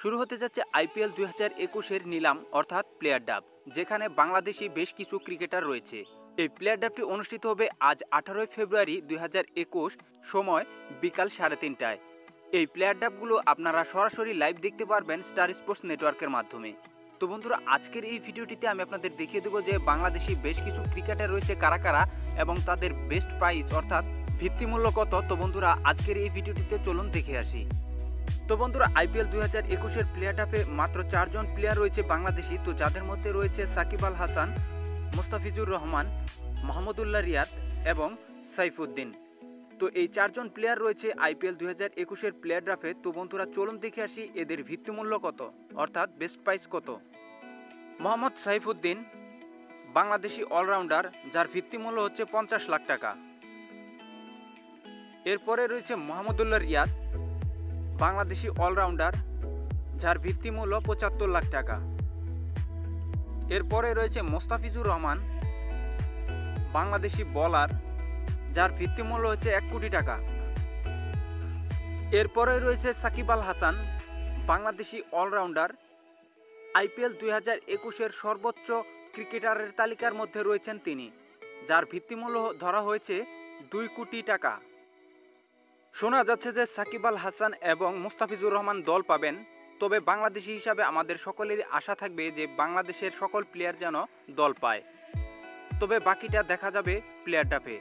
শুরু হতে যাচ্ছে আইপিএল 2021-এর নিলাম অর্থাৎ প্লেয়ার ডাব, যেখানে বাংলাদেশি বেশ কিছু ক্রিকেটার রয়েছে। এই প্লেয়ার ডাবটি অনুষ্ঠিত হবে আজ 18 ফেব্রুয়ারি 2021 সময় বিকাল 3:30টায়। এই প্লেয়ার ডাবগুলো আপনারা সরাসরি লাইভ দেখতে পারবেন স্টার স্পোর্টস নেটওয়ার্কের মাধ্যমে। তো বন্ধুরা, আজকের এই ভিডিওটিতে আমি আপনাদের দেখিয়ে দেবো যে বাংলাদেশি বেশ কিছু ক্রিকেটার রয়েছে কারা কারা এবং তাদের বেস্ট প্রাইস অর্থাৎ ভিত্তিমূল্য কত। তো বন্ধুরা, আজকের এই ভিডিওটিতে চলুন দেখে আসি। তো বন্ধুরা, আইপিএল 2021-এর প্লেয়ার ডাবে মাত্র 4 জন প্লেয়ার রয়েছে বাংলাদেশি, তো যাদের মধ্যে রয়েছে সাকিব আল হাসান, মুস্তাফিজুর রহমান, মাহমুদুল্লাহ রিয়াদ এবং সাইফুদ্দিন। তো এই 4 জন প্লেয়ার রয়েছে আইপিএল 2021-এর প্লেয়ার ড্রাফে। তো বন্ধুরা, চলুন দেখে আসি এদের ভিত্তিমূল্য কত অর্থাৎ বেস্ট প্রাইস কত। মোহাম্মদ সাইফুদ্দিন বাংলাদেশি অলরাউন্ডার, যার ভিত্তিমূল্য হচ্ছে 50 লাখ টাকা। এরপরে রয়েছে মাহমুদুল্লাহ রিয়াদ, বাংলাদেশি অলরাউন্ডার, যার ভিত্তিমূল্য 75 লাখ টাকা। এরপরে রয়েছে মুস্তাফিজুর রহমান, বাংলাদেশি বোলার, যার ভিত্তিমূল্য হচ্ছে 1 কোটি টাকা। এরপরে রয়েছে সাকিব আল হাসান, বাংলাদেশি অলরাউন্ডার, আইপিএল 2021-এর সর্বোচ্চ ক্রিকেটারের তালিকার মধ্যে রয়েছেন তিনি, যার ভিত্তিমূল্য ধরা হয়েছে 2 কোটি টাকা। শোনা যাচ্ছে যে সাকিব আল হাসান এবং মুস্তাফিজুর রহমান দল পাবেন, তবে বাংলাদেশি হিসাবে আমাদের সকলেরই আশা থাকবে যে বাংলাদেশের সকল প্লেয়ার যেন দল পায়, তবে বাকিটা দেখা যাবে প্লেয়ার ড্রাফে।